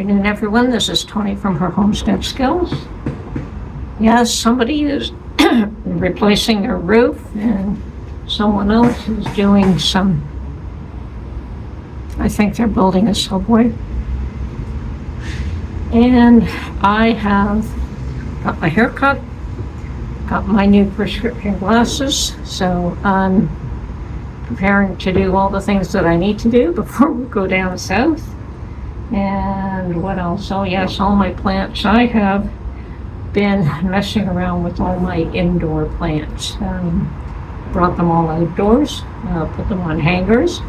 afternoon, everyone. This is Tony from her Homestead Skills. Yes, somebody is replacing their roof, and someone else is doing some, I think they're building a subway. And I have got my hair cut, got my new prescription glasses, so I'm preparing to do all the things that I need to do before we go down south. And what else? Oh yes, all my plants. I have been messing around with all my indoor plants. Brought them all outdoors, put them on hangers.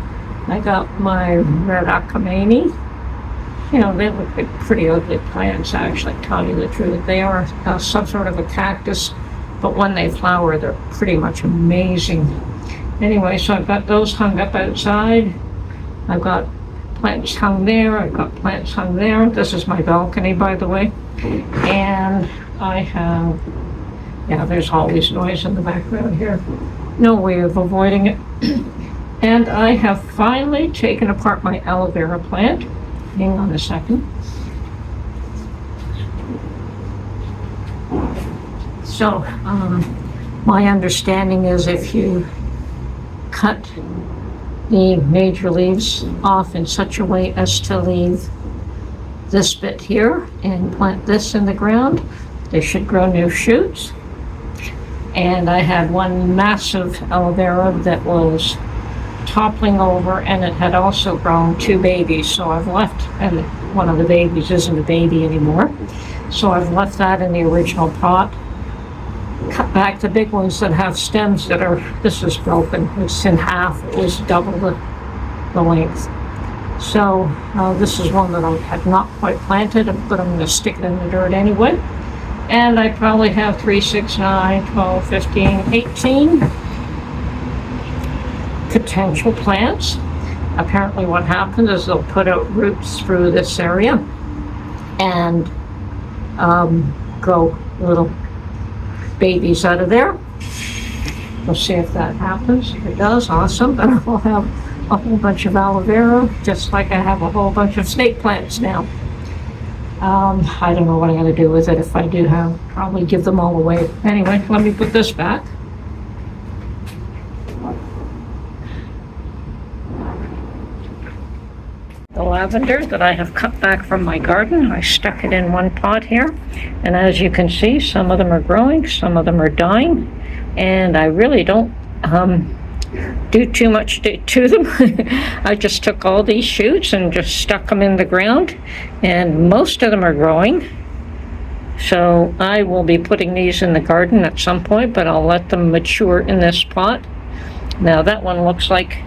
I got my red acamani. You know, they look like pretty ugly plants, actually, to tell you the truth. They are some sort of a cactus, but when they flower, they're pretty much amazing. Anyway, so I've got those hung up outside. I've got plants hung there. I've got plants hung there. This is my balcony, by the way. And I have, yeah, there's always noise in the background here. No way of avoiding it. And I have finally taken apart my aloe vera plant. Hang on a second. So, my understanding is if you cut the major leaves off in such a way as to leave this bit here and plant this in the ground, they should grow new shoots. And I had one massive aloe vera that was toppling over, and it had also grown two babies, so I've left, and one of the babies isn't a baby anymore, so I've left that in the original pot. Cut back the big ones that have stems that are, this is broken, it's in half, it was double the length. So this is one that I had not quite planted, but I'm going to stick it in the dirt anyway. And I probably have 3, 6, 9, 12, 15, 18 potential plants. Apparently what happens is they'll put out roots through this area and grow little babies out of there. We'll see if that happens. If it does, awesome. Then I'll have a whole bunch of aloe vera, just like I have a whole bunch of snake plants now. I don't know what I'm going to do with it. If I do have, probably give them all away. Anyway, let me put this back. The lavender that I have cut back from my garden, I stuck it in one pot here, and as you can see, some of them are growing, some of them are dying, and I really don't do too much to them. I just took all these shoots and just stuck them in the ground, and most of them are growing, so I will be putting these in the garden at some point, but I'll let them mature in this pot. Now that one looks like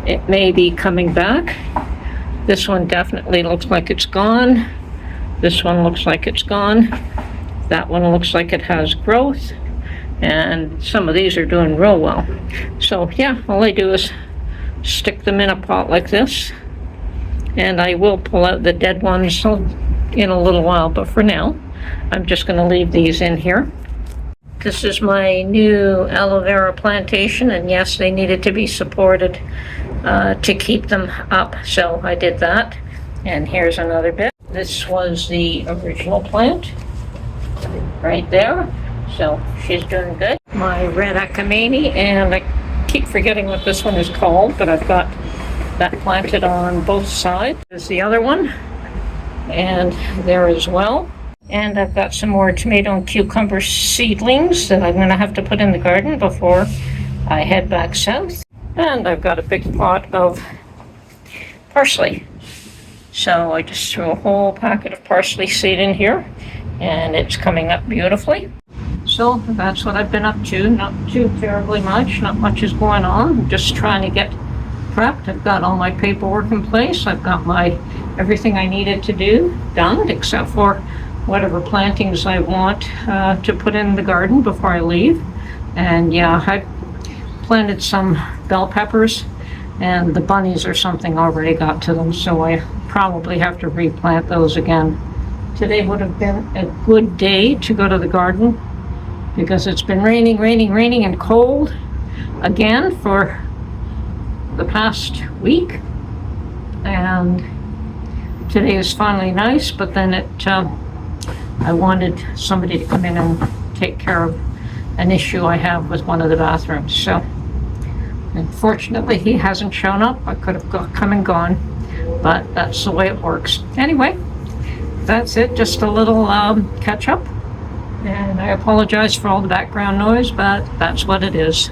it may be coming back. This one definitely looks like it's gone. This one looks like it's gone. That one looks like it has growth. And some of these are doing real well. So yeah, all I do is stick them in a pot like this. And I will pull out the dead ones in a little while, but for now, I'm just going to leave these in here. This is my new aloe vera plantation, and yes, they needed to be supported to keep them up, so I did that. And here's another bit. This was the original plant right there, so she's doing good. My red acamani, and I keep forgetting what this one is called, but I've got that planted on both sides. There's the other one, and there as well. And I've got some more tomato and cucumber seedlings that I'm going to have to put in the garden before I head back south. And I've got a big pot of parsley. So I just threw a whole packet of parsley seed in here, and it's coming up beautifully. So that's what I've been up to. Not too terribly much. Not much is going on. I'm just trying to get prepped. I've got all my paperwork in place. I've got my everything I needed to do done, except for whatever plantings I want to put in the garden before I leave. And yeah, I planted some bell peppers, and the bunnies or something already got to them, so I probably have to replant those again. Today would have been a good day to go to the garden because it's been raining and cold again for the past week, and today is finally nice, but then I wanted somebody to come in and take care of an issue I have with one of the bathrooms. So unfortunately he hasn't shown up. I could have come and gone, but that's the way it works. Anyway, that's it. Just a little catch up, and I apologize for all the background noise, but that's what it is.